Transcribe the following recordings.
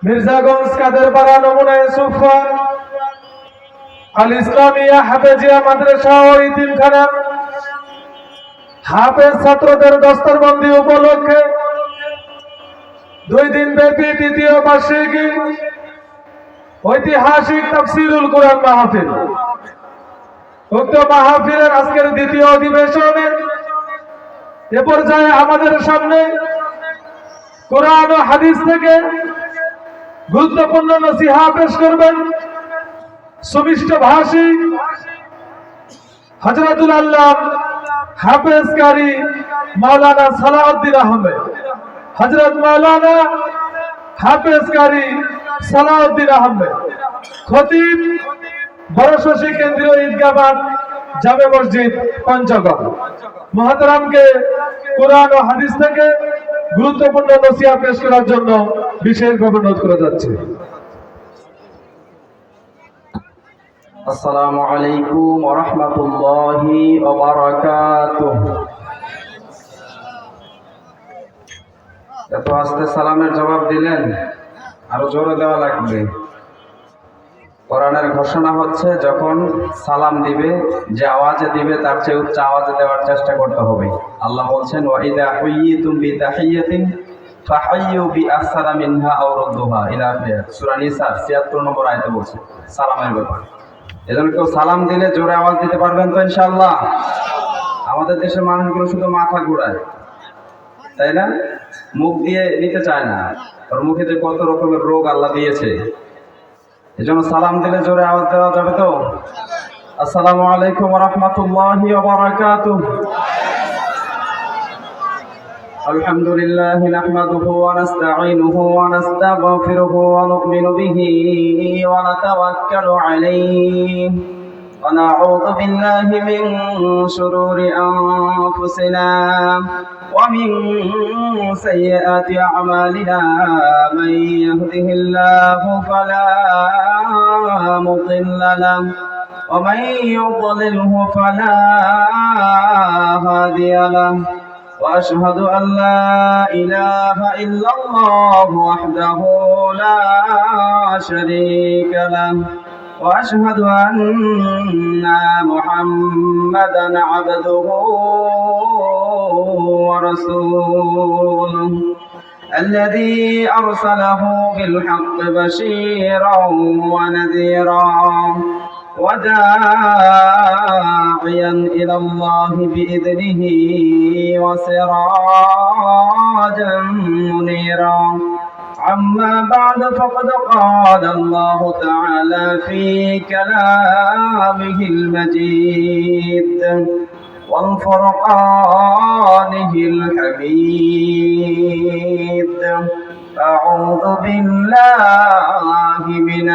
মির্জাগঞ্জ কাদেরপাড়া নমুনায়ে সুফা আল ইসলামিয়া হাফেজিয়া মাদ্রাসা ও ইতিমখানার হাফেজ ছাত্রদের দস্তরবন্দি উপলক্ষে 2 দিন ব্যাপী তৃতীয় বার্ষিকী ঐতিহাসিক তাফসীরুল কুরআন মাহফিল। উক্ত মাহফিলের আজকের দ্বিতীয় অধিবেশনে এ পর্যায়ে আমাদের সামনে কোরআন ও হাদিস থেকে গুরুত্বপূর্ণ নসিহা পেশ করবেন সুমিষ্ট ভাষী হযরতুল আল্লাহ হাফেজ কারি মাওলানা সালাউদ্দিন আহমেদ। হযরত মাওলানা হাফেজ কারি সালাউদ্দিন আহমেদ, খতিব বড়শশী কেন্দ্রীয় ঈদগাহ মাঠ জামে মসজিদ পঞ্চগড়। মুহতারামকে কোরআন ও হাদিস থেকে গুরুত্বপূর্ণ নসিহত পেশ করার জন্য বিশেষভাবে অনুরোধ করা যাচ্ছে। আসসালামু আলাইকুম ওয়া রাহমাতুল্লাহি ওয়া বারাকাতুহু। এত আস্তে সালামের জবাব দিলেন, আরো জোরে দেওয়া লাগবে। কোরআনের ঘোষণা হচ্ছে যখন সালাম দিবে, যে আওয়াজে দিবে তার চেয়ে উচ্চ আওয়াজে দেওয়ার চেষ্টা করতে হবে। আল্লাহ বলছেন ওয়া ইযা হুয়িতুম বিতাহিয়াতিন ফাহাইয়ু বিআহসানা মিনহা আও রুদ্দুহা ইলা আখির। সূরা নিসা ৭৬ নম্বর আয়াতে বলছে সালামের ব্যাপারে। এজন্য কেউ সালাম দিলে জোরে আওয়াজ দিতে পারবেন তো ইনশাআল্লাহ? আমাদের দেশের মানুষগুলো শুধু মাথা ঘোরায়, তাই না? মুখ দিয়ে নিতে চায় না, ওর মুখে যে কত রকমের রোগ আল্লাহ দিয়েছে। এজন্য সালাম দিলে জোরে আওয়াজ দেওয়া যাবে তো? আসসালামু আলাইকুম ওয়া রাহমাতুল্লাহি ওয়া বারাকাতুহু। আলহামদুলিল্লাহি নাহমাদুহু ওয়া নাস্তাঈনুহু ওয়া নাস্তাগফিরুহু ওয়া নু'মিনু বিহি ওয়া নাতাওয়াক্কালু আলাইহি ওয়া নাউযু বিল্লাহি মিন শুরুরি আনফুসিনা ওয়া মিন সাইয়্যাতি আ'মালিনা মান ইয়াহদিহিল্লাহু ফালা মুদিল্লা লাহু ওয়া মান ইউদ্লিলহু ফালা হাদিয়া লাহু। وأشهد أن لا إله إلا الله وحده لا شريك له وأشهد أن محمدا عبده ورسوله الذي أرسله بالحق بشيرا ونذيرا وداعيا إلى الله بإذنه وسراجا منيرا. أما بعد فقد قال الله تعالى في كلامه المجيد والفرقانه الحميد. أعوذ بالله من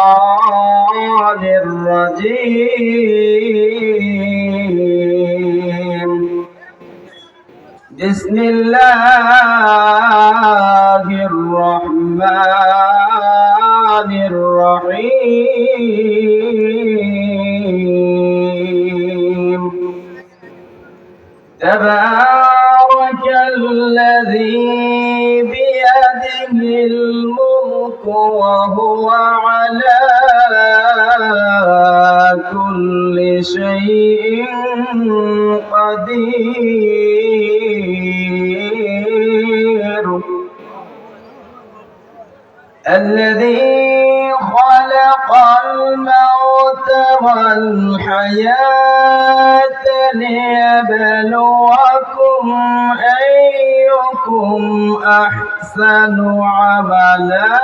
الشيطان الرجيم. بسم الله الرحمن الرحيم. تبارك الذي بيده الملك وهو على كل شيء قدير. الذي خلق الموت والحياة ليبلوكم أيكم أحسن عملا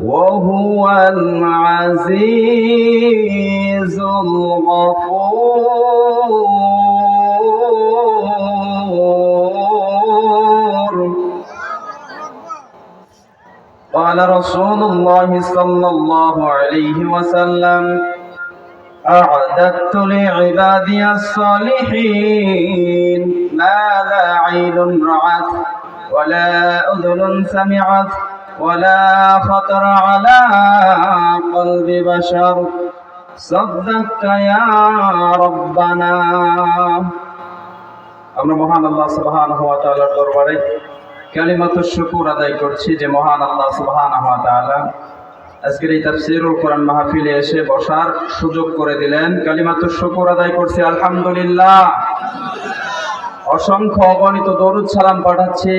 وهو العزيز الغفور. قال رسول الله صلى الله عليه وسلم أعددت لعبادي الصالحين ما لا عين رأت ولا أذن سمعت ولا خطر على قلب بشر. صدقت يا ربنا. আমরা মহান আল্লাহ সুবহানাহু ওয়া তাআলার দরবারে কালিমাতুশ শুকর আদায় করছি যে মহান আল্লাহ সুবহানাহু ওয়া তাআলা আজকের এই তাফসীরুল কোরআন মাহফিলে এসে বসার সুযোগ করে দিলেন। কালিমাতুশ শুকর আদায় করছি আলহামদুলিল্লাহ। অসংখ্য অগণিত দরুদ সালাম পাঠাচ্ছি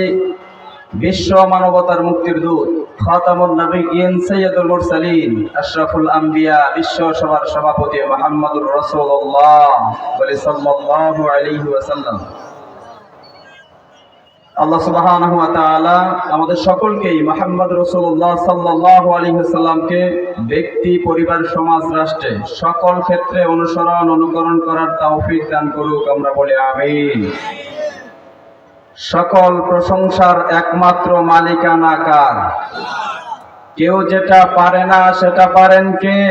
বিশ্ব মানবতার মুক্তির দূত খাতামুন নবিয়্যিন সাইয়্যিদুল মুরসালিন আশরাফুল আম্বিয়া বিশ্ব সভার সভাপতি মুহাম্মদুর রাসূলুল্লাহ সাল্লাল্লাহু আলাইহি ওয়াসাল্লাম। আল্লাহ সুবহানাহু ওয়া তাআলা আমাদের সকলকেই মুহাম্মদ রাসূলুল্লাহ সাল্লাল্লাহু আলাইহি ওয়াসাল্লামকে ব্যক্তি, পরিবার, সমাজ, রাষ্ট্রে সকল ক্ষেত্রে অনুকরণ করার তৌফিক দান করুক। আমরা বলি আমিন। সকল প্রশংসার একমাত্র মালিকানা কার? কেউ যেটা পারে না সেটা পারেন কে?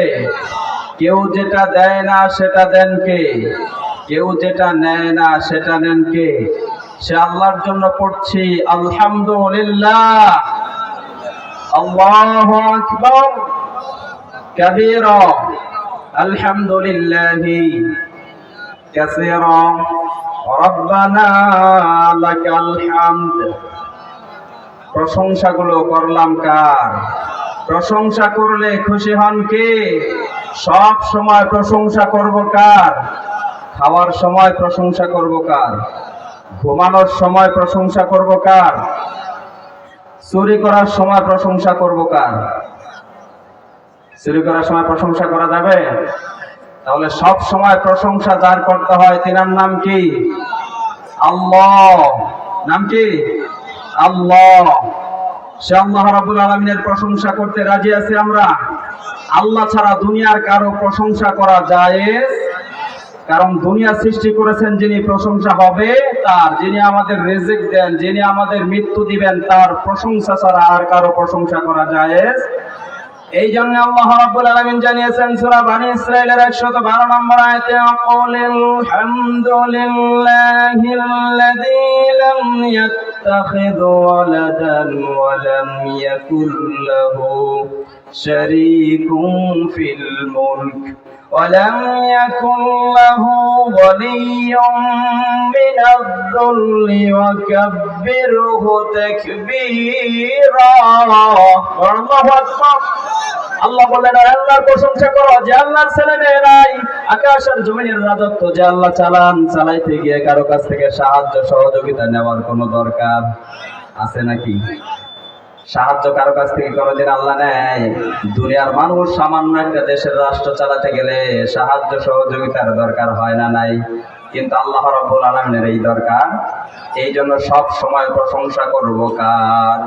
কেউ যেটা দেয় না সেটা দেন কে? কেউ যেটা নেয় না সেটা নেন কে? সে আল্লাহর জন্য পড়ছি আলহামদুলিল্লাহ। আল্লাহু আকবার কাবীরা আলহামদুলিল্লাহি কাসীরা রব্বানা লাকাল হামদ। প্রশংসাগুলো করলাম কার? প্রশংসা করলে খুশি হন কে? সব সময় প্রশংসা করব কার? খাওয়ার সময় প্রশংসা করব কার? ঘুমানোর সময় প্রশংসা করব কার? চুরি করার সময় প্রশংসা করব কার? চুরি করার সময় প্রশংসা করা যাবে? তাহলে সব সময় প্রশংসা যার করতে হয় তিনার নাম কি? আল্লাহ। নাম কি? আল্লাহ। সে আল্লাহ রাব্বুল আলামিনের প্রশংসা করতে রাজি আছি আমরা। আল্লাহ ছাড়া দুনিয়ার কারো প্রশংসা করা জায়েজ? কারণ দুনিয়া সৃষ্টি করেছেন যিনি, প্রশংসা হবে তার। যিনি আমাদের রিজিক দেন, যিনি আমাদের মৃত্যু দিবেন, তার প্রশংসা ছাড়া আর কারো প্রশংসা করা জায়েজ? এই জন্য আল্লাহ রাব্বুল আলামিন জানিয়েছেন সূরা বনী ইসরাঈলের 112 নম্বর আয়াতে, আকুলিল হামদুলিল্লাহিল্লাযী লাম ইয়াত্তাখিয ওয়ালাদান ওয়া লাম ইয়াকুল লাহু শারীকুন ফিল মুলক ওয়া লাম ইয়াকুল লাহু ওয়ালিয়্যুম মিনায-যুল্লি ওয়া কাব্বিরহু তাকবীরা। আল্লাহু আকবার। আল্লাহ বললেন, আল্লাহর প্রশংসা করো যে আল্লাহর ছেলে মেয়ে নাই। আকাশ আর জমিনের রাজত্ব যে আল্লাহ চালান, চালাইতে গিয়ে কারো কাছ থেকে সাহায্য সহযোগিতা নেওয়ার কোনো দরকার আছে নাকি? সাহায্য কারো কাছ থেকে কোনোদিন আল্লাহ নেয়? দুনিয়ার মানুষ সামান্য একটা দেশের রাষ্ট্র চালাতে গেলে সাহায্য সহযোগিতার দরকার হয় না নাই? কিন্তু আল্লাহ রাব্বুল আলামিনের এই দরকার। এই জন্য সব সময় প্রশংসা করব কার?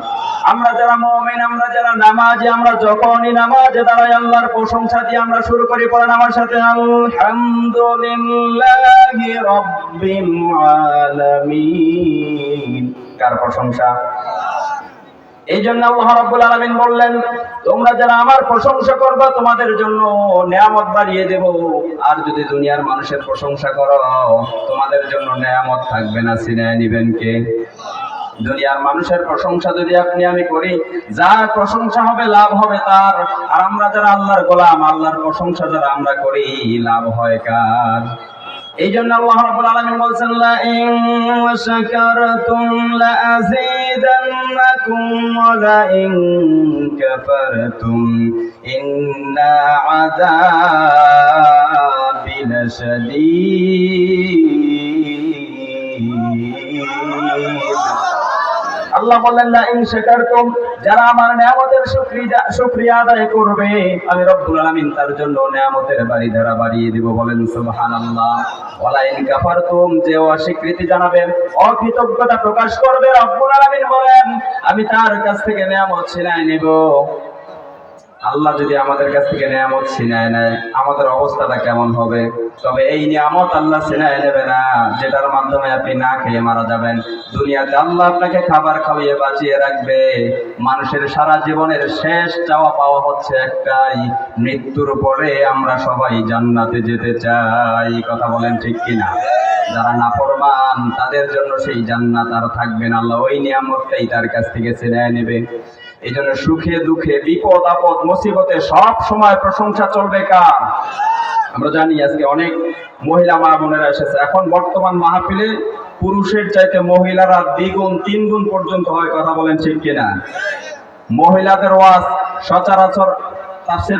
আমরা যারা মুমিন, আমরা যারা নামাজি, আমরা যখনই নামাজে দাঁড়াই আল্লাহর প্রশংসা দিয়ে আমরা শুরু করি। পড়েন আমার সাথে, আলহামদুলিল্লাহি রাব্বিল আলামিন। কার প্রশংসা? এই জন্য আল্লাহ রাব্বুল আলামিন বললেন, তোমরা যারা আমার প্রশংসা করবে তোমাদের জন্য নিয়ামত বাড়িয়ে দেব। আর যদি দুনিয়ার মানুষের প্রশংসা করো তোমাদের জন্য নিয়ামত থাকবে না। ছিনিয়ে নিবেন কে? দুনিয়ার মানুষের প্রশংসা যদি আপনি আমি করি, যার প্রশংসা হবে লাভ হবে তার। আর আমরা যারা আল্লাহর গোলাম, আল্লাহর প্রশংসা যারা আমরা করি, লাভ হয় কার? এই জন্য আল্লাহ রাব্বুল আলামিন বলেছেন, লা ইন শাকারতুম লা আযীদান্নাকুম ওয়া লা ইন কাফারতুম ইন্না আযাবি লাশাদীদ। আল্লাহ বললেন, লা ইন শাকারতুম, যারা আমার নিয়ামতের শুকরিয়া আদায় করবে আমি রব্বুল আলামিন তার জন্য নিয়ামতের বাড়িধারা বাড়িয়ে দিব। বলেন সুবহানাল্লাহ। ওয়া লা ইন কাফারতুম, যে অস্বীকৃতি জানাবে, অকৃতজ্ঞতা প্রকাশ করবে, রব্বুল আলামিন বলেন আমি তার কাছ থেকে নিয়ামত ছিনায় নেব। আল্লাহ যদি আমাদের কাছ থেকে নিয়ামত ছিনায় নেয় আমাদের অবস্থাটা কেমন হবে? তবে এই নিয়ামত আল্লাহ ছিনায় নেবে না যেটার মাধ্যমে আপনি না খেয়ে মারা যাবেন। দুনিয়াতে আল্লাহ আপনাকে খাবার খাওয়িয়ে বাঁচিয়ে রাখবে। মানুষের সারা জীবনের শেষ চাওয়া পাওয়া হচ্ছে একটাই, মৃত্যুর পরে আমরা সবাই জান্নাতে যেতে চাই। কথা বলেন ঠিক কিনা? যারা নাফরমান তাদের জন্য সেই জান্নাত আর থাকবে না। আল্লাহ ওই নিয়ামতটাই তার কাছ থেকে ছিনিয়ে নেবে। এই জন্য সুখে দুঃখে, বিপদ আপদ মুসিবতে সব সময় প্রশংসা চলবে কার? আমরা জানি আজকে অনেক মহিলা মা বোনেরা এসেছে। এখন বর্তমান মাহফিলে পুরুষের চাইতে মহিলারা দ্বিগুণ তিনগুণ পর্যন্ত হয়। কথা বলেন ঠিক কিনা? মহিলাদের ওয়াজ সচরাচর তাফসীর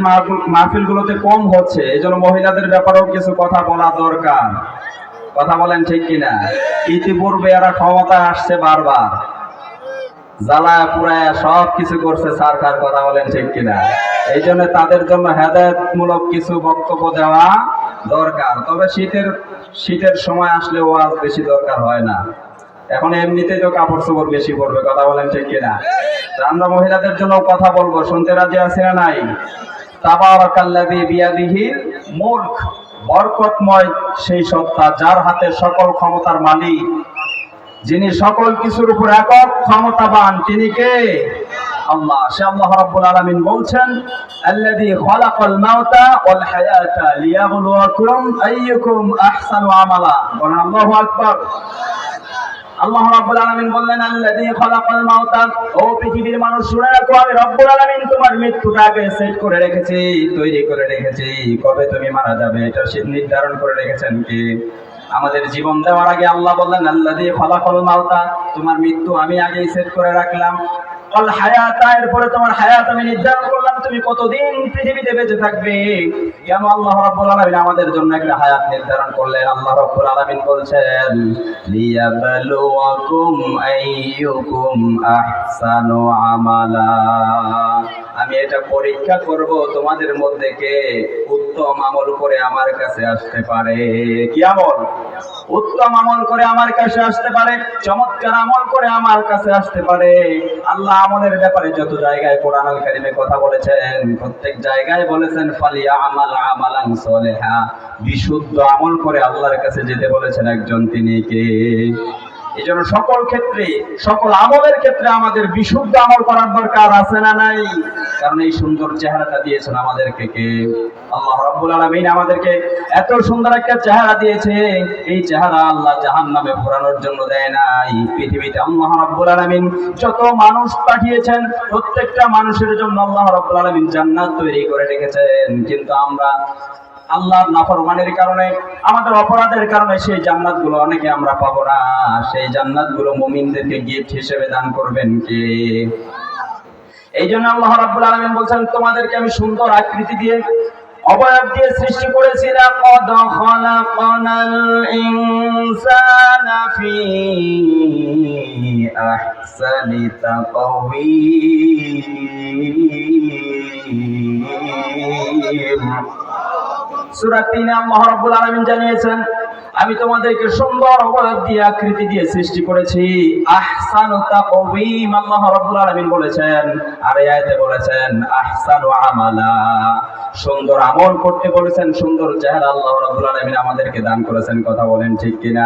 মাহফিলগুলোতে কম হচ্ছে, এজন্য মহিলাদের ব্যাপারেও কিছু কথা বলা দরকার। কথা বলেন ঠিক কিনা? ইতিপূর্বে এরা ক্ষমতায় আসছে বারবার, জ্বালায় পুরায় সব কিছু করছে সরকার। কথা বলেন ঠিক কিনা? এই জন্য তাদের জন্য হেদায়েতমূলক কিছু বক্তব্য দেওয়া দরকার। তবে শীতের সময় আসলে ওয়াজ বেশি দরকার হয় না, এখন এমনিতেই তো কাপড় চোপড় বেশি পড়বে। কথা বলেন ঠিক কিনা? আমরা মহিলাদের জন্য কথা বলবো, শুনতে রাজি আছি না নাই? তাবারাকাল্লাযী বিয়াদিহিল মুলক, বরকতময় সেই সত্তা যার হাতে সকল ক্ষমতার মালিক, যিনি সকল কিছুর উপর একক ক্ষমতাবান, তিনি কে? আল্লাহ। সে আল্লাহ রাব্বুল আলামিন বলছেন, আল্লাযী খালাকাল মাউতা ওয়াল হায়াতা লিয়াবলুয়াকুম আইয়ুকুম আহসানু আমালা। বলেন আল্লাহু আকবার। আল্লাহ রাব্বুল আলামিন বললেন, আল্লাযী খালাকাল মাউতা, ও পৃথিবীর মানুষ শুনে রাখো, আমি রব্বুল আলামিন তোমার মৃত্যুটাকে সেট করে রেখেছি, তৈরি করে রেখেছি। কবে তুমি মারা যাবে এটা নির্ধারণ করে রেখেছেন কে? আমাদের জীবন দেওয়ার আগে আল্লাহ বললেন, আল্লাযী খালাকাল মাউতা, তোমার মৃত্যু আমি আগেই সেট করে রাখলাম। ওয়াল হায়াতা, এরপরে তোমার হায়াত আমি নির্ধারণ করলাম, তুমি কতদিন পৃথিবীতে বেঁচে থাকবে। কেন আল্লাহ রাব্বুল আলামিন আমাদের জন্য একটা হায়াত নির্ধারণ করলেন? আল্লাহ রাব্বুল আলামিন বলছেন, লিয়াবলুয়াকুম আইয়ুকুম আহসানু আমালা, আমি এটা পরীক্ষা করব তোমাদের মধ্যে কে উত্তম আমল করে আমার কাছে আসতে পারে। কি আমল? উত্তম আমল করে আমার কাছে আসতে পারে, চমৎকার আমল করে আমার কাছে আসতে পারে। আল্লাহ আমলের ব্যাপারে যত জায়গায় কোরআনুল কারীমে কথা বলেছেন, প্রত্যেক জায়গায় বলেছেন ফালিয়ামাল আমালান সলিহা, বিশুদ্ধ আমল করে আল্লাহর কাছে যেতে বলেছেন একজন, তিনি কে? এই জন্য সকল ক্ষেত্রে, সকল আমলের ক্ষেত্রে আমাদের বিশুদ্ধ আমল করার দরকার আছে না নাই? কারণ এই সুন্দর চেহারাটা দিয়েছেন আমাদেরকে কে? আল্লাহ রাব্বুল আলামিন আমাদেরকে এত সুন্দর একটা চেহারা দিয়েছে। এই চেহারা আল্লাহ জাহান্নামে পোড়ানোর জন্য দেয় নাই। পৃথিবীতে আল্লাহ রাব্বুল আলামিন যত মানুষ পাঠিয়েছেন, প্রত্যেকটা মানুষের জন্য আল্লাহ রাব্বুল আলামিন জান্নাত তৈরি করে রেখেছেন। কিন্তু আমরা আল্লাহর নাফরমানির কারণে, আমাদের অপরাধের কারণে সেই জান্নাতগুলো অনেকে আমরা পাবো না। সেই জান্নাতগুলো মুমিনদেরকে গিফট হিসেবে দান করবেন কে? এই জন্য আল্লাহ রাব্বুল আলামিন বলছেন, তোমাদেরকে আমি সুন্দর আকৃতি দিয়ে, অবয়ব দিয়ে সৃষ্টি করেছি। লাকাদ খালাকনাল ইনসানা ফি আহসানি তাকওয়িম। সূরা ৩ আল্লাহ রাব্বুল আলামিন জানিয়েছেন, আমি তোমাদেরকে সুন্দর অবয়ব দিয়ে, আকৃতি দিয়ে সৃষ্টি করেছি। আহসানু তাকওয়িম আল্লাহ রাব্বুল আলামিন বলেছেন, আর এই আয়াতে বলেছেন আহসানু আমালা, সুন্দর আমল করতে বলেছেন। সুন্দর চেহারা আল্লাহ রাব্বুল আলামিন আমাদেরকে দান করেছেন। কথা বলেন ঠিক কিনা?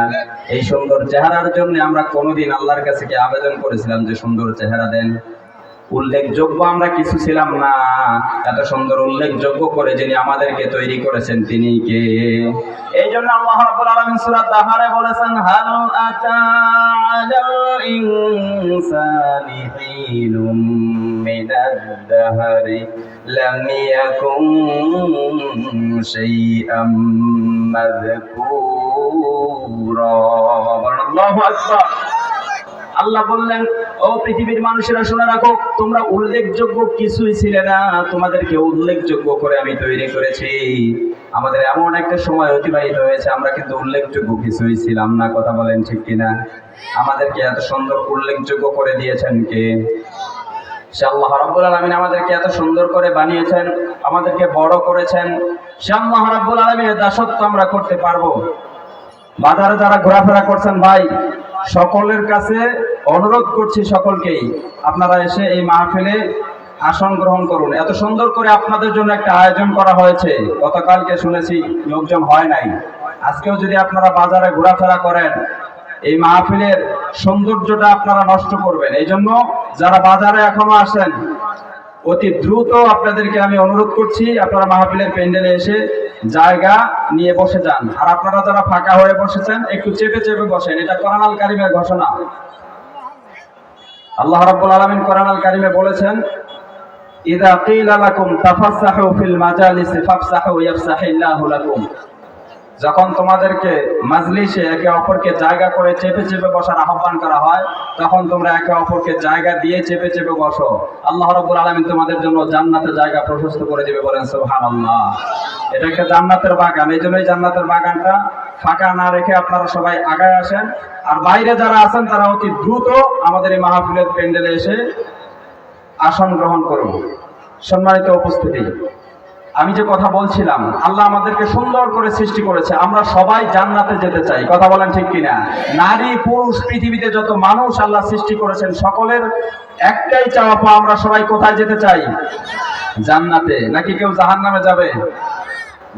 এই সুন্দর চেহারার জন্য আমরা কোনোদিন আল্লাহর কাছে কি আবেদন করেছিলাম যে সুন্দর চেহারা দেন? উল্লেখযোগ্য আমরা কিছু ছিলাম না। এত সুন্দর উল্লেখযোগ্য করে যিনি আমাদেরকে তৈরি করেছেন, তিনি কে? এই জন্য আল্লাহ রাব্বুল আলামিন সূরা তাহারে বলেছেন, হাল আতা আলাল ইনসানি হিনুম মিনাদ দাহরি লাম ইয়াকুন শাইআম মাযকুরা। আল্লাহু আকবার। আল্লাহ বললেন, ও পৃথিবীর মানুষেরা শুনে রাখো, তোমরা উল্লেখযোগ্য কিছুই ছিলে না, তোমাদেরকে উল্লেখযোগ্য করে আমি তৈরি করেছি। আমাদের এমন একটা সময় অতিবাহিত হয়েছে, আমরা কিন্তু উল্লেখযোগ্য কিছুই ছিলাম না। কথা বলেন ঠিক কিনা? আমাদেরকে এত সুন্দর উল্লেখযোগ্য করে দিয়েছেন কে? সে আল্লাহ রাব্বুল আলামিন আমাদেরকে এত সুন্দর করে বানিয়েছেন, আমাদেরকে বড় করেছেন। সে আল্লাহ রাব্বুল আলামিনের দাসত্ব আমরা করতে পারবো। বাজারে যারা ঘোরাফেরা করছেন ভাই, সকলের কাছে অনুরোধ করছি, সকলকেই আপনারা এসে এই মাহফিলে আসন গ্রহণ করুন। এত সুন্দর করে আপনাদের জন্য একটা আয়োজন করা হয়েছে। গতকালকে শুনেছি লোকজন হয় নাই। আজকেও যদি আপনারা বাজারে ঘোরাফেরা করেন, এই মাহফিলের সৌন্দর্যটা আপনারা নষ্ট করবেন। এই জন্য যারা বাজারে এখনো আসেন, অতি দ্রুত আপনাদেরকে আমি অনুরোধ করছি, আপনারা মাহফিলের প্যান্ডেলে এসে জায়গা নিয়ে বসে যান। আর আপনারা যারা ফাঁকা হয়ে বসেছেন, একটু চেপে চেপে বসেন। এটা কোরআনুল কারীমের ঘোষণা। আল্লাহ রাব্বুল আলামিন কোরআনুল কারীমে বলেছেন, ইযা কিলা লাকুম তাফাসসাহু ফিল মাজালিসি ফাফসাহু ইয়াফসাহিল্লাহু লাকুম। যখন তোমাদেরকে মাজলিসে একে অপরকে জায়গা করে চেপে চেপে বসার আহ্বান করা হয়, তখন তোমরা একে অপরকে জায়গা দিয়ে চেপে চেপে বসো। আল্লাহ রাব্বুল আলামিন তোমাদের জন্য জান্নাতে জায়গা প্রশস্ত করে দিবে, বলেন সুবহানাল্লাহ। এটা একটা জান্নাতের বাগান, এই জন্যই জান্নাতের বাগানটা ফাঁকা না রেখে আপনারা সবাই আগায় আসেন। আর বাইরে যারা আছেন তারা অতি দ্রুত আমাদের এই মাহফিলের প্যান্ডেলে এসে আসন গ্রহণ করুন। সম্মানিত উপস্থিতি, আমি যে কথা বলছিলাম, আল্লাহ আমাদেরকে সুন্দর করে সৃষ্টি করেছে, আমরা সবাই জান্নাতে যেতে চাই। কথা বলেন ঠিক কিনা? নারী পুরুষ পৃথিবীতে যত মানুষ আল্লাহ সৃষ্টি করেছেন সকলের একটাই চাওয়া পাওয়া, আমরা সবাই কোথায় যেতে চাই? জান্নাতে। নাকি কেউ জাহান্নামে যাবে?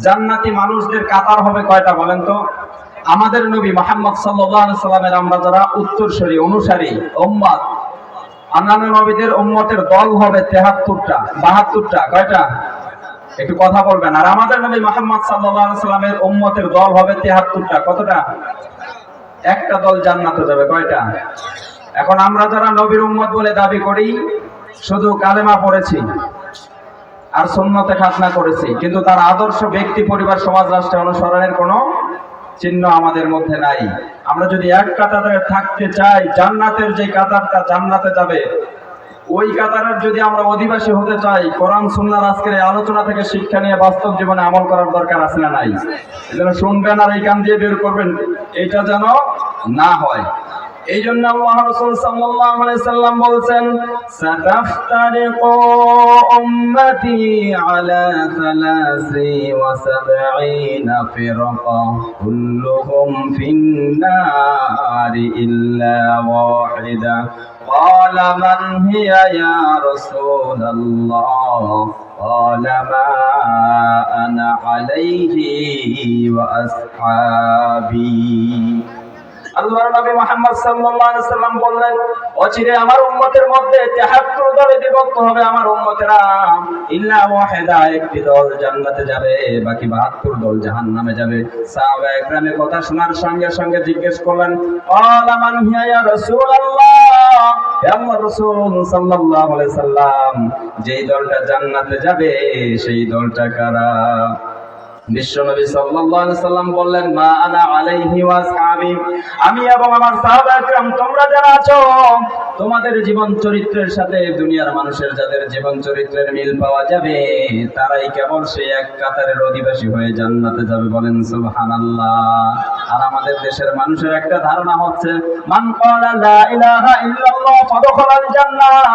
জান্নাতি মানুষদের কাতার হবে কয়টা বলেন তো? আমাদের নবী মুহাম্মদ সাল্লাল্লাহু আলাইহি সাল্লামের আমরা যারা উত্তরসূরি অনুসারী উম্মত, অন্যান্য নবীদের উম্মতের দল হবে 73টা 72টা। কয়টা? একটু কথা বলবেন। আর আমাদের নবী মুহাম্মদ সাল্লাল্লাহু আলাইহি সাল্লামের উম্মতের দল হবে 73টা। কতটা? একটা দল জান্নাতে যাবে। কয়টা? এখন আমরা যারা নবীর উম্মত বলে দাবি করি, শুধু কালেমা পড়েছি আর সুন্নতে খাতনা করেছি, কিন্তু তার আদর্শ, ব্যক্তি, পরিবার, সমাজ, রাষ্ট্র অনুসরণের কোনো চিহ্ন আমাদের মধ্যে নাই। আমরা যদি এক কাতারে থাকতে চাই, জান্নাতের যে কাতারটা জান্নাতে যাবে, ওই কাতারের যদি আমরা অধিবাসী হতে চাই, কোরআন সুন্নাহর আজকের এই আলোচনা থেকে শিক্ষা নিয়ে বাস্তব জীবনে আমল করার দরকার আছে না নাই? এজন্য শুনবেন আর এই কান দিয়ে বের করবেন, এটা যেন না হয়। এই জন্য আল্লাহ রাসূল সাল্লাল্লাহু আলাইহি সাল্লাম বলছেন, সাতাফতারিকু উম্মতি আলা 73 ফিরকা কুল্লুহুম ফিন্নারি ইল্লা ওয়াহিদা। قال من هي يا رسول الله؟ قال ما أنا عليه وأصحابي। আল্লাহর নবী মুহাম্মদ সাল্লাল্লাহু আলাইহি সাল্লাম বললেন, অচিরে আমার উম্মতের মধ্যে 73 দলে বিভক্ত হবে আমার উম্মতেরা, ইল্লা ওয়াহিদা, একটি দল জান্নাতে যাবে, বাকি 72 দল জাহান্নামে যাবে। সাহাবায়ে কেরামের কথা শোনার সঙ্গে সঙ্গে জিজ্ঞেস করলেন, ক্বালা মান হিয়া ইয়া রাসূলুল্লাহ? হে আল্লাহর রাসূল সাল্লাল্লাহু আলাইহি সাল্লাম, যেই দলটা জান্নাতে যাবে সেই দলটা কারা? বিশ্বনবী সাল্লাল্লাহু আলাইহি সাল্লাম বললেন, মা আনা আলাইহি ওয়া আসহাবি, আমি এবং আমার সাহাবায়ে কেরাম, তোমরা যারা আছো, তোমাদের জীবন চরিত্রের সাথে দুনিয়ার মানুষের যাদের জীবন চরিত্রের মিল পাওয়া যাবে, তারাই কেবল সেই এক কাতারের অধিবাসী হয়ে জান্নাতে যাবে। বলেন সুবহানাল্লাহ। আর আমাদের দেশের মানুষের একটা ধারণা হচ্ছে, মান ক্বালা লা ইলাহা ইল্লাল্লাহ ফাদখালাল জান্নাহ।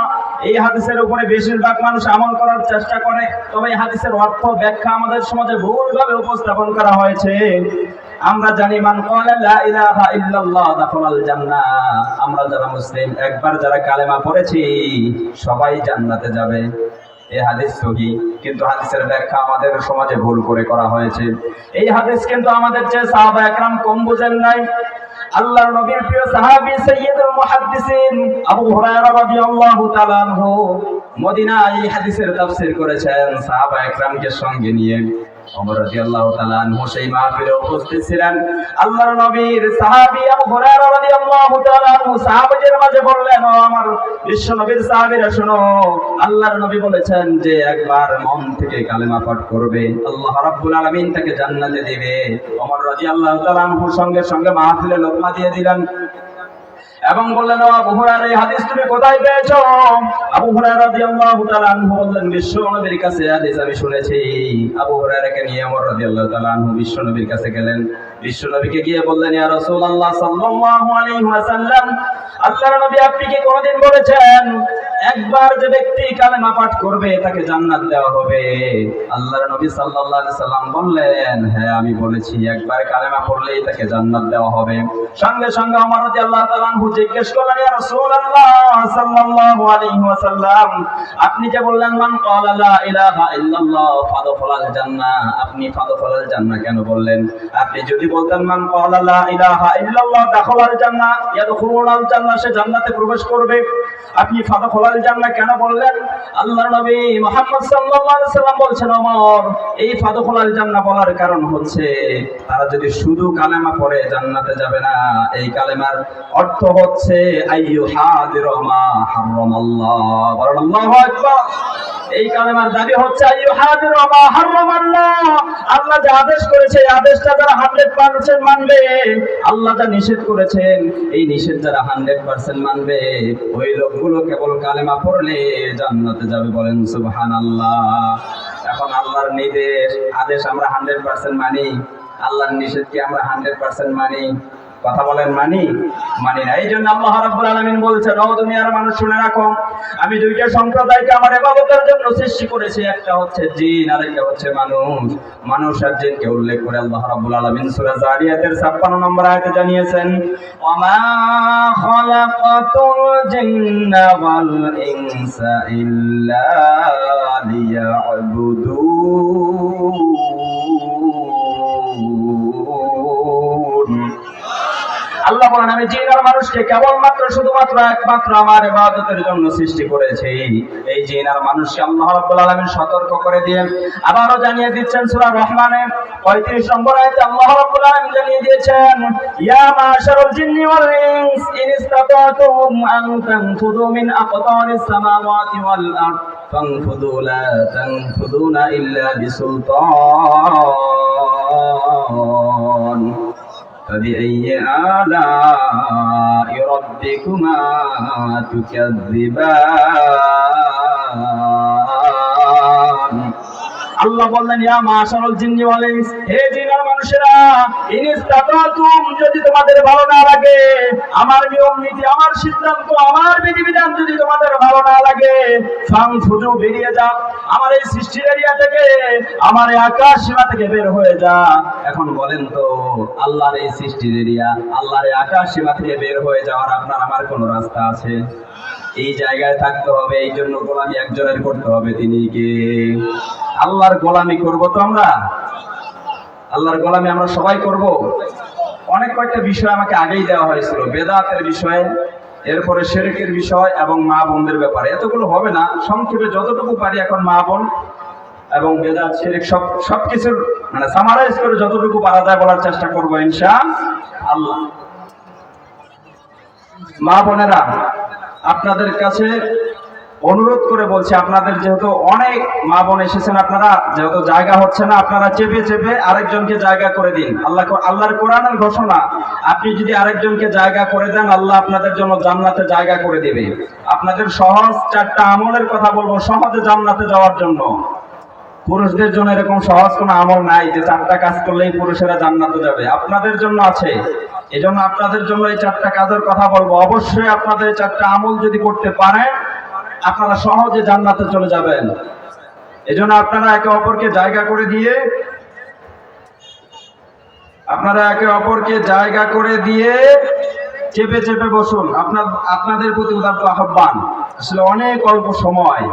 এই হাদিসের উপরে বেশিরভাগ মানুষ আমল করার চেষ্টা করে, তবে এই হাদিসের অর্থ ব্যাখ্যা আমাদের সমাজে ভুলভাবে উপস্থাপন করা হয়েছে। আমরা জানি মান ক্বালা লা ইলাহা ইল্লাল্লাহ দাখালাল জান্নাহ, আমরা যারা মুসলিম, একবার যারা কালেমা পড়েছি, সবাই জান্নাতে যাবে। এই হাদিস সহিহ, কিন্তু হাদিসের ব্যাখ্যা আমাদের সমাজে ভুল করে করা হয়েছে। এই হাদিস কিন্তু আমাদের যে সাহাবায়ে কেরাম কম বুঝেন নাই। আল্লাহর নবীর প্রিয় সাহাবী সাইয়্যিদুল মুহাদ্দিসিন আবু হুরায়রা রাদিয়াল্লাহু তাআলা আনহু মদিনায় এই হাদিসের তাফসীর করেছেন সাহাবায়ে কেরামকে সঙ্গে নিয়ে। ওমর রাদিয়াল্লাহু তাআলা আনহু সেই মাহফিলে উপস্থিত ছিলেন। আল্লাহর নবীর সাহাবী আবু হুরায়রা রাদিয়াল্লাহু তাআলা আনহু সাহাবীদের মাঝে বললেন, ও আমার বিশ্ব নবীর সাহাবীরা শোনো, আল্লাহর নবী বলেছেন যে একবার মন থেকে কালেমা পাঠ করবে, আল্লাহ রাব্বুল আলামিন তাকে জান্নাতে দিবে। ওমর রাদিয়াল্লাহু তাআলা আনহু সঙ্গে সঙ্গে মাহফিলে লোকমা দিয়ে দিলেন এবং বললেন, ও আবু হুরায়রা, এই হাদিস তুমি কোথায় পেয়েছো? আবু হুরায়রা রাদিয়াল্লাহু তাআলা আনহু বললেন, বিশ্ব নবীর কাছে হাদিস আমি শুনেছি। আবু হুরায়রাকে নিয়ে ওমর রাদিয়াল্লাহু তাআলা আনহু বিশ্ব নবীর কাছে গেলেন। বিশ্ব নবীকে গিয়ে বললেন, ইয়া রাসূলুল্লাহ সাল্লাল্লাহু আলাইহি ওয়াসাল্লাম, আল্লাহর নবী আপনি কি কোনদিন বলেছেন একবার যে ব্যক্তি কালেমা পাঠ করবে তাকে জান্নাত দেওয়া হবে? আল্লাহর নবী সাল্লাল্লাহু আলাইহি সাল্লাম বললেন, হ্যাঁ আমি বলেছি, একবার কালেমা পড়লেই তাকে জান্নাত দেওয়া হবে। সঙ্গে সঙ্গে ওমর রাদিয়াল্লাহু তাআলা আনহু জিজ্ঞেস করলেন, ইয়া রাসূলুল্লাহ সাল্লাল্লাহু আলাইহি ওয়াসাল্লাম, আপনি যে বললেন মান ক্বালা লা ইলাহা ইল্লাল্লাহ ফাদখালাল জান্নাহ, আপনি ফাদখালাল জান্নাহ কেন বললেন? আপনি যদি বলতেন মান ক্বালা লা ইলাহা ইল্লাল্লাহ দাখালাল জান্নাহ ইয়াদখুলুনাল জান্নাহ, সে জান্নাতে প্রবেশ করবে, আপনি ফাদখুলাল জান্নাহ কেন বললেন? আল্লাহর নবী মুহাম্মদ সাল্লাল্লাহু আলাইহি সাল্লাম বলছেন, ওমর, এই ফাদখুলাল জান্নাহ বলার কারণ হচ্ছে তারা যদি শুধু কালেমা পড়ে জান্নাতে যাবে না। এই কালেমার অর্থ হচ্ছে আইয়ুহাদিরু মা হারামাল্লাহ। বলেন আল্লাহু আকবার। এই কালেমার দাবি হচ্ছে আইয়ুহাদিরু মা হারামাল্লাহ। আল্লাহ যা আদেশ করেছে এই আদেশটা যারা 100% মানবে, আল্লাহ যা নিষেধ করেছেন এই নিষেধ যারা 100% মানবে, ওই লোকগুলো কেবল কালেমা পড়লে জান্নাতে যাবে। বলেন সুবহানাল্লাহ। এখন আল্লাহর নির্দেশ আদেশ আমরা 100% মানি, আল্লাহর নিষেধ কি আমরা 100% মানি? কথা বলেন, মানি না। এই জন্য আল্লাহ রাব্বুল আলামিন বলছেন, ও দুনিয়ার মানুষ শুনে রাখো, আমি দুইটা সম্প্রদায়কে আমার ইবাদতের জন্য সৃষ্টি করেছি, একটা হচ্ছে জিন আর একটা হচ্ছে মানুষ। মানুষ আর জিনকে উল্লেখ করে আল্লাহ রাব্বুল আলামিন সূরা যারিয়াতের 56 নম্বর আয়াতে জানিয়েছেন, ওমা খালাকাতুল জিন্না ওয়াল ইনসা ইল্লা লিয়াবুদুন। আল্লাহ বলেন, আমি জিন আর মানুষকে কেবলমাত্র শুধুমাত্র একমাত্র আমার ইবাদতের জন্য সৃষ্টি করেছি। এই জিন আর মানুষকে আল্লাহ রাব্বুল আলামিন সতর্ক করে দিয়ে আবারও জানিয়ে দিচ্ছেন সূরা রহমানে 35 নম্বর আয়াতে আল্লাহ রাব্বুল আলামিন জানিয়ে দিয়েছেন, ইয়া মাশারুল জিন্নি ওয়াল ইনস ইন ইসতাতাতুম আন তানফুযু মিন আকতারিস সামাওয়াতি ওয়াল আরদ ফানফুযু লা তানফুযুনা ইল্লা বিসুলতান। فبأي آلاء ربكما تكذبان। আল্লাহ বললেন, ইয়া মাশারুল জিন্নি ওয়াল ইনস, হে জিন আর মানুষেরা, ইন ইসতাতাতুম, যদি তোমাদের ভালো না লাগে, আমার নিয়ম নীতি, আমার সিদ্ধান্ত, আমার বিধিবিধান যদি তোমাদের ভালো না লাগে, ফানফুযু, বেরিয়ে যাও আমার এই সৃষ্টির এরিয়া থেকে, আমার এই আকাশ সীমা থেকে বের হয়ে যা। এখন বলেন তো, আল্লাহর এই সৃষ্টির এরিয়া, আল্লাহর এই আকাশ সীমা থেকে বের হয়ে যাওয়ার আপনার আমার কোনো রাস্তা আছে? এই জায়গায় থাকতে হবে। এই জন্য গোলামি একজনের করতে হবে, তিনি কে? আল্লাহর গোলামি করব তো আমরা? আল্লাহর গোলামি আমরা সবাই করব? অনেক কয়েকটা বিষয় আমাকে আগেই দেওয়া হয়েছিল, বেদাতের বিষয়ে, এরপরে শিরকের বিষয় এবং মা বোনদের ব্যাপারে। এতগুলো হবে না, সংক্ষেপে যতটুকু পারি এখন মা বোন এবং বেদাত শিরক সবকিছুর মানে সামারাইজ করে যতটুকু পারা যায় বলার চেষ্টা করবো ইনশাআল্লাহ। মা বোনেরা, আপনাদের কাছে অনুরোধ করে বলছি, আপনাদের যেহেতু অনেক মা বোন এসেছেন, আপনারা যেহেতু জায়গা হচ্ছে না, আপনারা চেপে চেপে আরেকজনকে জায়গা করে দিন। আল্লাহর কোরআনের ঘোষণা, আপনি যদি আরেকজনকে জায়গা করে দেন, আল্লাহ আপনাদের জন্য জান্নাতে জায়গা করে দিবে। আপনাদের সহজ 4টা আমলের কথা বলবো সহজে জান্নাতে যাওয়ার জন্য। পুরুষদের জন্য এরকম সহজ কোনো আমল নাই যে 4টা কাজ করলেই পুরুষেরা জান্নাতে যাবে। আপনাদের জন্য আছে। এজন্য আপনাদের জন্য এই 4টা কাজের কথা বলবো। অবশ্যই আপনাদের 4টা আমল যদি করতে পারেন, আপনারা সহজে জান্নাতে চলে যাবেন। এজন্য আপনারা একে অপরকে জায়গা করে দিয়ে চেপে চেপে বসুন। আপনাদের প্রতি উদাত্ত আহ্বান। আসলে অনেক অল্প সময়,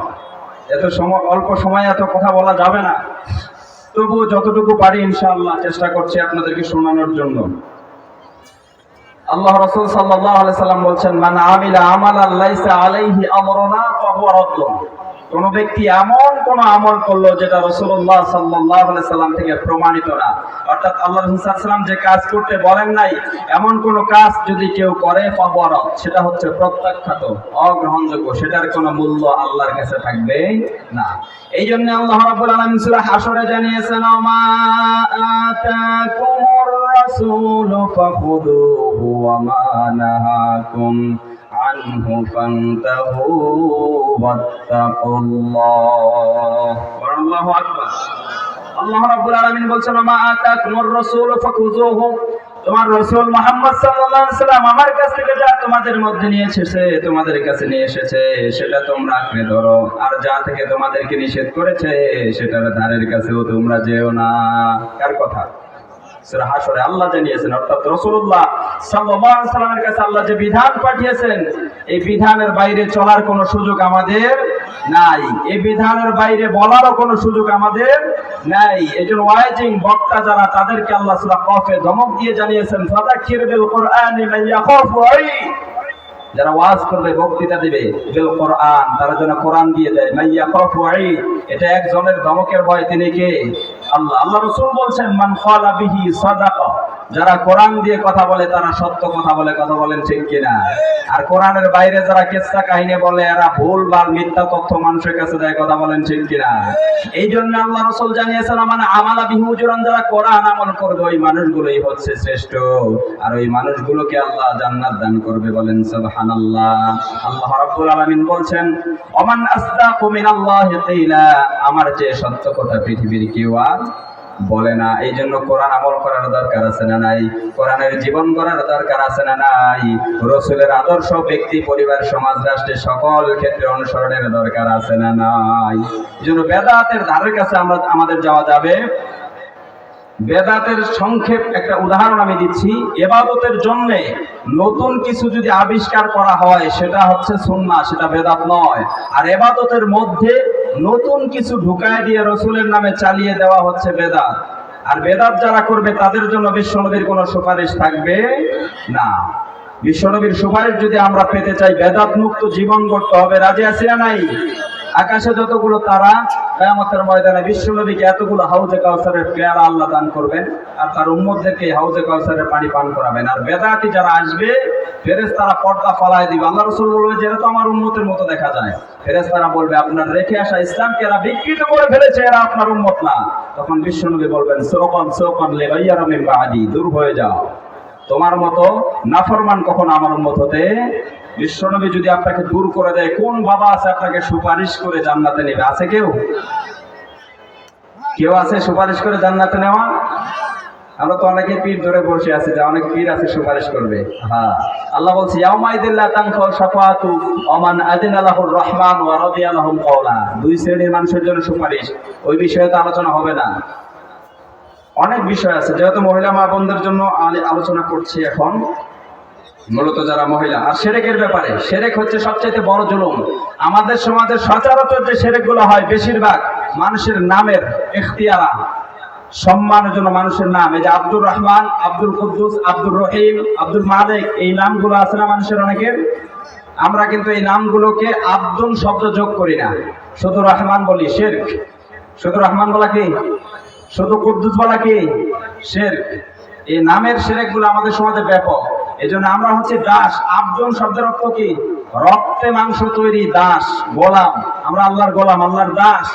অল্প সময় এত কথা বলা যাবে না, তবুও যতটুকু পারি ইনশাআল্লাহ চেষ্টা করছি আপনাদেরকে শোনানোর জন্য। আল্লাহ রাসূল সাল্লাল্লাহু আলাইহি সাল্লাম বলছেন, মান আমিলা আমালান লাইসা আলাইহি আমরুনা ফাহুয়া রাদ্দুন। কোন ব্যক্তি এমন কোন আমল করলো যেটা রাসূলুল্লাহ সাল্লাল্লাহু আলাইহি সাল্লাম থেকে প্রমাণিত না, অর্থাৎ আল্লাহ রাসূল সাল্লাল্লাহু আলাইহি সাল্লাম যে কাজ করতে বলেন নাই এমন কোন কাজ যদি কেউ করে, ফাহুয়া রাদ, সেটা হচ্ছে প্রত্যাখ্যাত, অগ্রহণযোগ্য, সেটার কোনো মূল্য আল্লাহর কাছে থাকবে না। এই জন্য আল্লাহ রাব্বুল আলামিন সূরা হাশরে জানিয়েছেন, মা আতাকুমুর রাসূলু ফাখুযুহু ওয়া মা নাহাকুম আনহু ফান্তাহু ওয়াত্তাকুল্লাহ। আল্লাহু আকবার। আল্লাহ রাব্বুল আলামিন বলছেন, মা আতাকুমুর রাসূলু ফাখুযুহু, তোমার রাসূল মুহাম্মদ সাল্লাল্লাহু আলাইহি সাল্লাম আমার কাছ থেকে যা তোমাদের মধ্যে নিয়ে এসেছে, তোমাদের কাছে নিয়ে এসেছে, সেটা তোমরা আঁকড়ে ধরো, আর যা থেকে তোমাদেরকে নিষেধ করেছে সেটার ধারের কাছেও তোমরা যেও না। কার কথা? সূরা হাশরে আল্লাহ জানিয়েছেন, অর্থাৎ রাসূলুল্লাহ সাল্লাল্লাহু আলাইহি সাল্লামের কাছে আল্লাহ যে বিধান পাঠিয়েছেন, এই বিধানের বাইরে চলার কোনো সুযোগ আমাদের নাই, এই বিধানের বাইরে বলারও কোনো সুযোগ আমাদের নাই। এজন্য ওয়াইজিং বক্তা যারা, তাদেরকে আল্লাহ সূরা কফে ধমক দিয়ে জানিয়েছেন, ফাযাক্কির বিল কুরআনি মান ইয়াখাফু যারা ওয়াজ করবে, বক্তৃতা দিবে, বিল কোরআন, তারা যেন কোরআন দিয়ে দেয়। মাইয়া খাফু ঈদ, এটা একজনের ধমকের ভয়, তিনি কে? আল্লাহ। আল্লাহ রাসূল বলছেন মান ক্বালা বিহি সাদাকা, যারা কোরআন দিয়ে কথা বলে তারা সত্য কথা বলে। কথা বলেন ঠিক কিনা? আর কোরআনের বাইরে যারা কিসসা কাহিনী বলে, এরা ভুলভাল মিথ্যা তথ্য মানুষের কাছে দেয়। কথা বলেন ঠিক কিনা? এই জন্য আল্লাহ রাসূল জানিয়েছেন মানে আমালা বিহি উজরান, যারা কোরআন আমল করবে ওই মানুষগুলোই হচ্ছে শ্রেষ্ঠ, আর ওই মানুষগুলোকে আল্লাহ জান্নাত দান করবে। বলেন সুবহানাল্লাহ। আল্লাহ রাব্বুল আলামিন বলছেন ওমান আসদাকু মিনাল্লাহি কিলা, আমার চেয়ে সত্য কথা পৃথিবীর কেউ আর বলে না। এই জন্য কোরআন আমল করার দরকার আছে না নাই? কোরআনের জীবন করার দরকার আছে না নাই? রাসূলের আদর্শ ব্যক্তি, পরিবার, সমাজ, রাষ্ট্রের সকল ক্ষেত্রে অনুসরণের দরকার আছে না নাই? এই জন্য বেদাতের ধারের কাছে আমাদের যাওয়া যাবে। বেদাতের সংক্ষেপ একটা উদাহরণ আমি দিচ্ছি। ইবাদতের জন্য নতুন কিছু যদি আবিষ্কার করা হয় সেটা হচ্ছে সুন্নাহ, সেটা বেদাত নয়। আর ইবাদতের মধ্যে নতুন কিছু ঢুকায় দিয়ে রাসূলের নামে চালিয়ে দেওয়া হচ্ছে বেদাত। আর বেদাত যারা করবে তাদের জন্য বিশ্বনবীর কোনো সুপারিশ থাকবে না। বিশ্বনবীর সুপারিশ যদি আমরা পেতে চাই, বেদাত মুক্ত জীবন গড়তে হবে। রাজি আছি না নাই? আকাশে যতগুলো তারা, কিয়ামতের ময়দানে বিশ্বনবীকে এতগুলো হাউজে কাউসারের পেয়ালা আল্লাহ দান করবেন, আর তার উম্মতদেরকে হাউজে কাউসারের পানি পান করাবেন। আর বেদাতি যারা আসবে, ফেরেশতারা পর্দা ফালায় দিবে। আল্লাহ রাসূল বলবে যে এটা তো আমার উম্মতের মতো দেখা যায়। ফেরেশতারা বলবে আপনার রেখে আসা ইসলামকে এরা বিকৃত করে ফেলেছে, এরা আপনার উম্মত না। তখন বিশ্বনবী বলবেন সুবহান লিগাইয়ারা মিন বাদি, দূর হয়ে যাও, তোমার মতো নাফরমান কখন আমার উম্মত হতে। বিশ্বনবী যদি আপনাকে দূর করে দেয়, কোন বাবা আছে আপনাকে সুপারিশ করে জান্নাতে নেবে? আছে কেউ? কেউ আছে সুপারিশ করে জান্নাতে নেওয়া? আমরা তো অনেকে পীর ধরে বসে আছি, যে অনেক পীর আছে সুপারিশ করবে। হ্যাঁ, আল্লাহ বলছে ইয়াউমাইদিল্লা তানফাউ শাফাআতু ওমান আযিনা লাহুর রহমান ওয়া রাদিয়া লাহুম কওলা। দুই শ্রেণীর মানুষের জন্য সুপারিশ, ওই বিষয়ে তো আলোচনা হবে না। অনেক বিষয় আছে, যেহেতু মহিলা মা বোনদের জন্য আলোচনা করছি এখন, মূলত যারা মহিলা। আর শিরকের ব্যাপারে, শিরক হচ্ছে সবচেয়ে বড় জুলুম। আমাদের সমাজের সচরাচর যে শিরকগুলো হয়, বেশিরভাগ মানুষের নামের ইখতিয়ারা, সম্মানের জন্য মানুষের নাম। এই যে আব্দুর রহমান, আব্দুল কুদ্দুস, আব্দুর রহিম, আব্দুল মালিক, এই নামগুলো আছে না মানুষের অনেকের, আমরা কিন্তু এই নামগুলোকে আব্দুল শব্দ যোগ করি না, শুধু রহমান বলি, শিরক। শুধু রহমান বলা কি? শুধু কুদ্দুস বলা কি? শিরক। এই নামের শিরকগুলো আমাদের সমাজে ব্যাপক। এই জন্য আমরা হচ্ছে দাস। আব্দুল শব্দের অর্থ কি? রক্তে মাংস তৈরি দাস, গোলাম। আমরা আল্লাহর গোলাম, আল্লাহর দাস।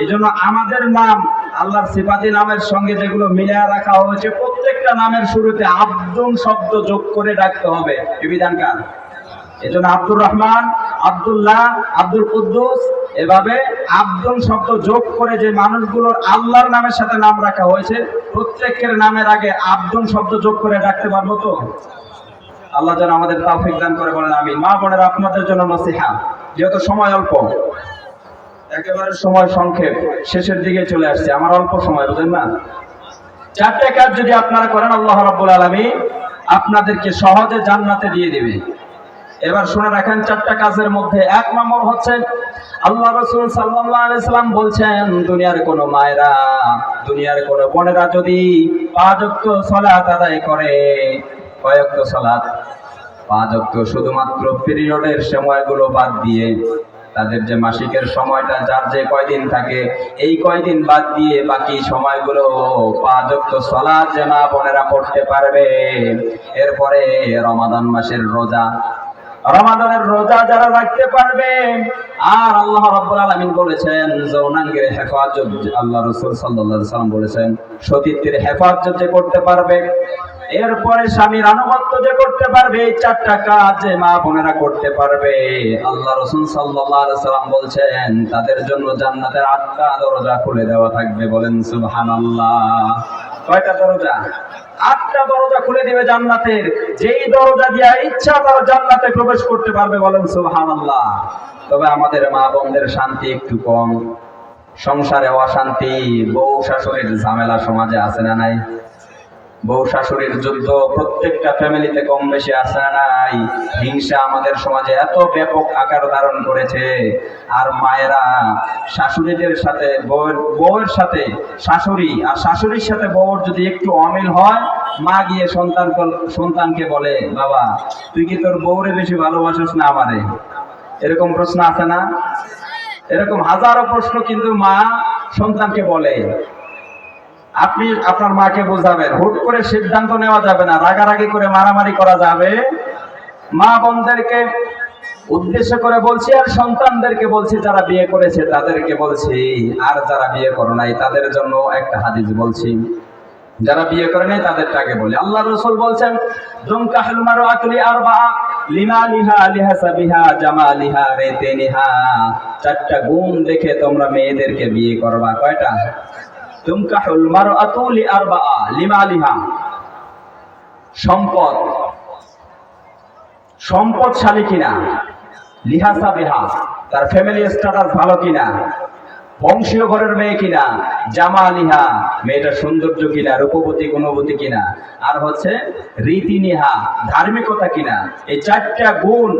এই জন্য আমাদের নাম আল্লাহর সিফাতি নামের সঙ্গে যেগুলো মিলিয়ে রাখা হয়েছে, প্রত্যেকটা নামের শুরুতে আব্দুল শব্দ যোগ করে ডাকতে হবে। এই বিধান কার? এই জন্য আব্দুর রহমান, আব্দুল্লাহ, আব্দুল কুদ্দুস, এভাবে আব্দুল শব্দ যোগ করে যে মানুষগুলোর আল্লাহর নামের সাথে নাম রাখা হয়েছে, প্রত্যেকের নামের আগে আব্দুল শব্দ যোগ করে ডাকতে পারবো তো? আল্লাহ যেন আমাদের তৌফিক দান করে, বলেন আমিন। মা বোনেরা, আপনাদের জন্য নসিহা, যেহেতু সময় অল্প, একেবারে সময় সংক্ষেপ, শেষের দিকে চলে আসছে, আমার অল্প সময়, বুঝেন না? 4টে কাজ যদি আপনারা করেন, আল্লাহ রাব্বুল আলামিন আপনাদেরকে সহজে জান্নাতে দিয়ে দিবে। এবার শুনে রাখেন, 4টা কাজের মধ্যে 1 নম্বর হচ্ছে, আল্লাহ রাসূল সাল্লাল্লাহু আলাইহি সাল্লাম বলছেন, দুনিয়ার কোন মায়েরা, দুনিয়ার কোন বোনেরা যদি 5 ওয়াক্ত সালাত আদায় করে, কয় ওয়াক্ত সালাত? 5 ওয়াক্ত, শুধুমাত্র পিরিয়ডের সময়গুলো বাদ দিয়ে, তাদের যে মাসিকের সময়টা যার যে কয়দিন থাকে, এই কয়দিন বাদ দিয়ে বাকি সময়গুলো 5 ওয়াক্ত সালাত যে মা বোনেরা পড়তে পারবে। এরপরে রমাদান মাসের রোজা, রমাদানের রোজা যারা রাখতে পারবে, আর আল্লাহ রাব্বুল আলামিন বলেছেন যৌনাঙ্গের হেফাজত, আল্লাহ রাসূল সাল্লাল্লাহু আলাইহি সাল্লাম বলেছেন সতীত্বের হেফাজত যে করতে পারবে, এরপরে স্বামীর আনুগত্য যে করতে পারবে, এই 4টা কাজ যে মা বোনেরা করতে পারবে, আল্লাহ রাসূল সাল্লাল্লাহু আলাইহি সাল্লাম বলছেন তাদের জন্য জান্নাতের 8টা দরজা খুলে দেওয়া থাকবে। বলেন সুবহানাল্লাহ। কয়টা দরজা? 8টা দরজা খুলে দিবে জান্নাতের, যেই দরজা দিয়ে ইচ্ছা তারা জান্নাতে প্রবেশ করতে পারবে। বলেন সুবহানাল্লাহ। তবে আমাদের মা বোনদের শান্তি একটু কম, সংসারে অশান্তি, বউ শাশুড়ির ঝামেলা সমাজে আছে না নাই? বউ শাশুড়ির যুদ্ধ প্রত্যেকটা ফ্যামিলিতে কম বেশি আছে না নাই? হিংসা আমাদের সমাজে এত ব্যাপক আকার ধারণ করেছে। আর মায়েরা শাশুড়িদের সাথে বউয়ের সাথে শাশুড়ি আর শাশুড়ির সাথে বউর যদি একটু অমিল হয়, মা গিয়ে সন্তানকে বলে, বাবা তুই কি তোর বউরে বেশি ভালোবাসিস না আমারে? এরকম প্রশ্ন আছে না? এরকম হাজারো প্রশ্ন কিন্তু মা সন্তানকে বলে। আপনি আপনার মাকে বোঝাবেন, হুট করে সিদ্ধান্ত নেওয়া যাবে না, রাগারাগি করে মারামারি করা যাবে। মা বোনদেরকে উদ্দেশ্য করে বলছি আর সন্তানদেরকে বলছি, যারা বিয়ে করেছে তাদেরকে বলছি, আর যারা বিয়ে করে নাই তাদের জন্য একটা হাদিস বলছি। যারা বিয়ে করে নাই তাদেরটাকে বলি। আল্লাহ রাসূল বলছেন, দুনকাহুল মারআতু লিআরবাআ লিমালিহা লিহাসাবিহা জামালিহা রিতিনিহা। চারটা গুণ দেখে তোমরা মেয়েদেরকে বিয়ে করবা। কয়টা? তুনকাহুল মারআতু লিআরবাআ লিমালিহা, সম্পদশালী কিনা, লিহাসাবিহা তার ফ্যামিলি স্ট্যাটাস ভালো কিনা, বংশীয় ঘরের মেয়ে কিনা, জামালিহা মেয়েটা সৌন্দর্য কিনা, রূপবতী গুণবতী কিনা, আর হচ্ছে রীতিনিহা ধার্মিকতা কিনা। এই চারটা গুণ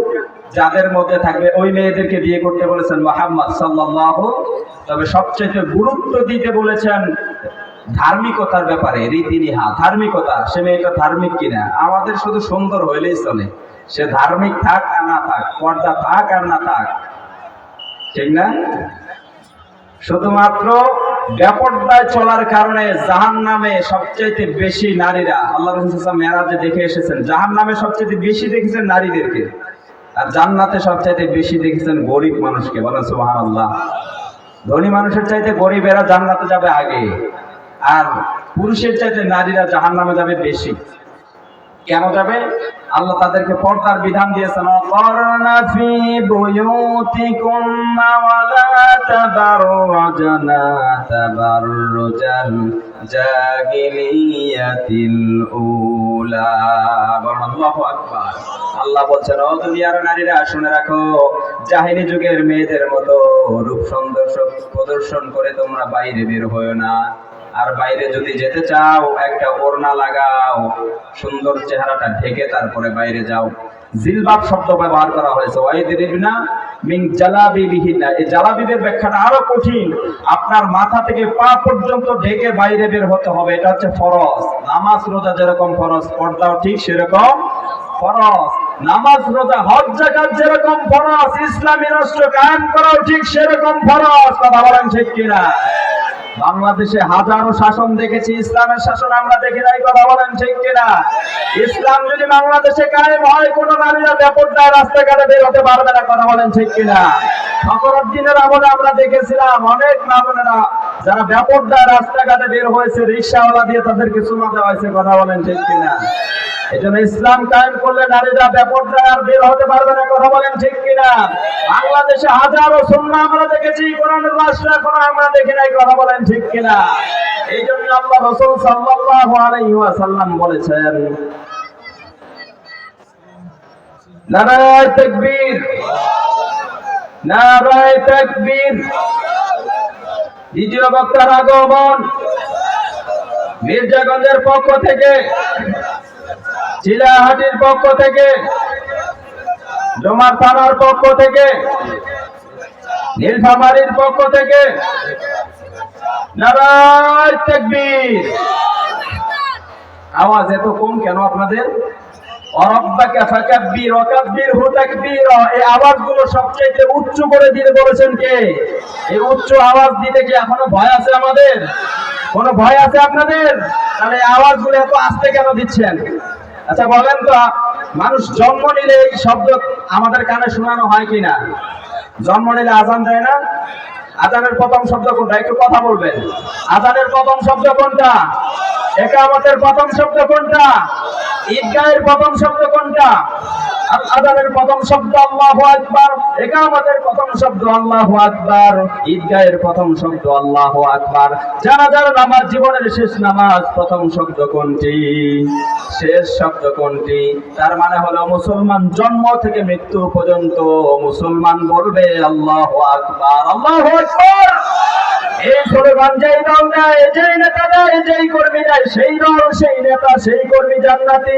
যাদের মধ্যে থাকবে ওই মেয়েদেরকে বিয়ে করতে বলেছেন মুহাম্মদ সাল্লাল্লাহু। তবে সবচেয়ে গুরুত্ব দিতে বলেছেন ধার্মিকতার ব্যাপারে। রীতিনিহা ধার্মিকতা, সে মেয়েটা ধার্মিক কিনা। আমাদের শুধু সুন্দর হইলেই চলে, সে ধার্মিক থাক আর না থাক, পর্দা থাক আর না থাক, ঠিক না? শুধুমাত্র বেপরদায় চলার কারণে জাহান্নামে সবচেয়ে বেশি নারীরা, আল্লাহ রাসূল সাল্লাল্লাহু আলাইহি ওয়াসাল্লাম মেরাজে দেখে এসেছেন, জাহান্নামে সবচেয়ে বেশি দেখেছেন নারীদেরকে, আর জান্নাতে সবচেয়ে বেশি দেখেছেন গরিব মানুষকে। বলেন সুবহানাল্লাহ। ধনী মানুষের চাইতে গরিবেরা জান্নাতে যাবে আগে, আর পুরুষের চাইতে নারীরা জাহান্নামে যাবে বেশি। কেন যাবে? আল্লাহ তাদেরকে পর্দার বিধান দিয়েছেন, ওয়াকরনা ফি বুয়ুতিকুন্না ওয়ালা তাবাররাজনা তাবাররুজাল জাহিলিয়াতিল উলা। আল্লাহু আকবার। আল্লাহ বলছেন, ও দুনিয়ার নারীরা শুনে রাখো, জাহিলি যুগের মেয়েদের মতো রূপ সৌন্দর্য প্রদর্শন করে তোমরা বাইরে বের হয়ো না। আর বাইরে যদি যেতে চাও একটা ওড়না লাগাও, সুন্দর চেহারাটা ঢেকে তারপরে বাইরে যাও। জিলবাব শব্দ ব্যবহার করা হয়েছে, ওয়াইদরিবনা মিন জালাবিবিহিন্না। এই জালাবিবের ব্যাখ্যাটা আরো কঠিন। আপনার মাথা থেকে পা পর্যন্ত ঢেকে বাইরে বের হতে হবে, এটা হচ্ছে ফরজ। নামাজ রোজা যেরকম ফরজ, পর্দাও ঠিক সেরকম ফরজ। নামাজ রোজা হজ যাকাত যেরকম ফরজ, ইসলামী রাষ্ট্র কায়েম করাও ঠিক সেরকম ফরজ। কথা বলেন ঠিক কিনা? বাংলাদেশে হাজারো শাসন দেখেছি, ইসলামের শাসন আমরা দেখি নাই। কথা বলেন ঠিক কিনা? ইসলাম যদি বাংলাদেশে কায়েম হয়, কোন নারীরা বেপরদায় রাস্তাঘাটে বের হতে পারবে না। কথা বলেন ঠিক কিনা? ফখরুদ্দিনের আমলে আমরা দেখেছিলাম অনেক মা বোনেরা যারা বেপরদায় রাস্তাঘাটে বের হয়েছে, রিকশাওয়ালা দিয়ে তাদেরকে চুমা দেওয়া হয়েছে। কথা বলেন ঠিক কিনা? এজন্য ইসলাম কায়েম করলে নারীরা বেপরদায় আর বের হতে পারবে না। কথা বলেন ঠিক কিনা? বাংলাদেশে হাজারো সুন্নাহ আমরা দেখেছি, কোরআনের রাষ্ট্র এখনো আমরা দেখি নাই। কথা বলেন ঠিক কিনা? এই জন্য আল্লাহ রাসূল সাল্লাল্লাহু আলাইহি ওয়াসাল্লাম বলেছেন, নারায়ে তাকবীর, নারায়ে তাকবীর। দ্বিতীয় বক্তার আগমন মির্জাগঞ্জের পক্ষ থেকে, চিলাহাটির পক্ষ থেকে, ডোমার থানার পক্ষ থেকে, নীলফামারীর পক্ষ থেকে, নারায়ে তাকবীর। আওয়াজ এত কম কেন আপনাদের? ওয়ারাব্বাকা ফাকাব্বির ওয়াকাব্বিরহু তাকবীরা। এই আওয়াজগুলো সবচেয়ে উচ্চ করে দিতে বলেছেন কে? এই উচ্চ আওয়াজ দিতে কি এখনো ভয় আছে আমাদের? কোনো ভয় আছে আপনাদের? তাহলে এই আওয়াজগুলো এত আস্তে কেন দিচ্ছেন? আচ্ছা বলেন তো, মানুষ জন্ম নিলে এই শব্দ আমাদের কানে শোনানো হয় কিনা? জন্ম নিলে আজান দেয় না? আজানের প্রথম শব্দ কোনটা? একটু কথা বলবেন। আজানের প্রথম শব্দ কোনটা? ইকামতের প্রথম শব্দ কোনটা? ঈদগাহের প্রথম শব্দ কোনটা? আযানের প্রথম শব্দ আল্লাহু আকবার, ইকামতের প্রথম শব্দ আল্লাহু আকবার, ঈদগাহের প্রথম শব্দ আল্লাহু আকবার। জানাজার নামাজ জীবনের শেষ নামাজ, প্রথম শব্দ কোনটি? শেষ শব্দ কোনটি? তার মানে হলো মুসলমান জন্ম থেকে মৃত্যু পর্যন্ত মুসলমান বলবে আল্লাহু আকবার, আল্লাহু আকবার। এই স্লোগান যেই দল দেয়, যেই নেতা দেয়, যেই কর্মী দেয়, সেই দল, সেই নেতা, সেই কর্মী জান্নাতি।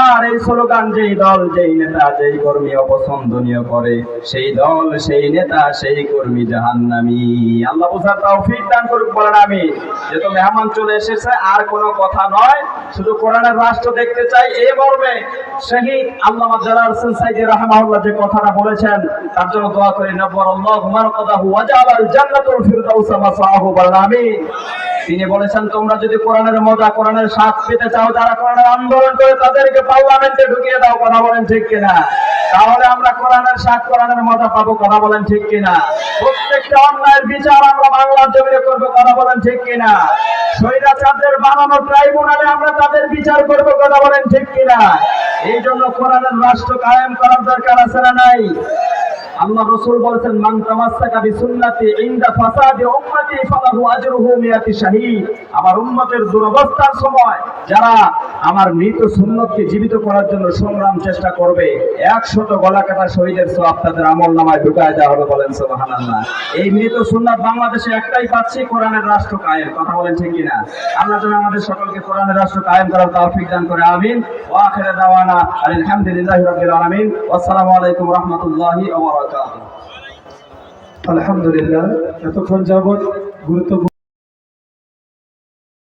আর এই স্লোগান যেই দল, যেই নেতা, যেই কর্মী অপছন্দনীয় করে, সেই দল, সেই নেতা, সেই কর্মী জাহান্নামী। আল্লাহ বুঝার তৌফিক দান করুক, বলেন আমিন। যেহেতু মেহমান চলে এসেছে, আর কোনো কথা নয়, শুধু কোরআনের রাষ্ট্র দেখতে চাই এই মর্মে শহীদ আল্লামা জালাল হোসেন সাইদি রাহিমাহুল্লাহ যে কথাটা বলেছেন, তার জন্য দোয়া করি, নব্বরাল্লাহু মারকাদাহু ওয়া জাআলাল জান্নাতুল ফিরদাউসা মাসওয়াহু, বলেন আমিন। তিনি বলেছেন, তোমরা যদি কোরআনের মজা, কোরআনের স্বাদ পেতে চাও, যারা কোরআনের আন্দোলন করে তাদেরকে পার্লামেন্টে ঢুকিয়ে দাও, কথা বলেন ঠিক কিনা? তাহলে আমরা কোরআনের স্বাদ, কোরআনের মজা পাবো, কথা বলেন ঠিক কিনা? প্রত্যেকটা অন্যায়ের বিচার আমরা বাংলার জমিনে করবো, কথা বলেন ঠিক কিনা? স্বৈরাচারদের বানানো ট্রাইব্যুনালে আমরা তাদের বিচার করবো, কথা বলেন ঠিক কিনা? এই জন্য কোরআনের রাষ্ট্র কায়েম করার দরকার আছে না নাই? আল্লাহ রাসূল বলেছেন, মান তামাসসাকা বিসুন্নতি ইনদা ফাসাদি উম্মতি ফালাহু আজরুহু মিয়াতি শাহীদ। আমার উম্মতের দুরবস্থার সময় যারা আমার মৃত সুন্নতকে জীবিত করার জন্য সংগ্রাম চেষ্টা করবে, 100 গলা কাটা শহীদের সওয়াব তাদের আমলনামায় ঢুকায় দেওয়া হবে, বলেন সুবহানাল্লাহ। এই মৃত সুন্নাত বাংলাদেশে একটাই পাচ্ছি, কোরআনের রাষ্ট্র কায়েম, কথা বলেন ঠিক কিনা? আল্লাহ যেন আমাদের সকলকে কোরআনের রাষ্ট্র কায়েম করার তৌফিক দান করে, আমিন। ওয়া আখিরু দাওয়ানা আলহামদুলিল্লাহি রাব্বিল আলামিন। আসসালামু আলাইকুম ওয়া রাহমাতুল্লাহি ওয়া বারাকাতুহু। আলহামদুলিল্লাহ, এতক্ষণ যাবৎ গুরুত্বপূর্ণ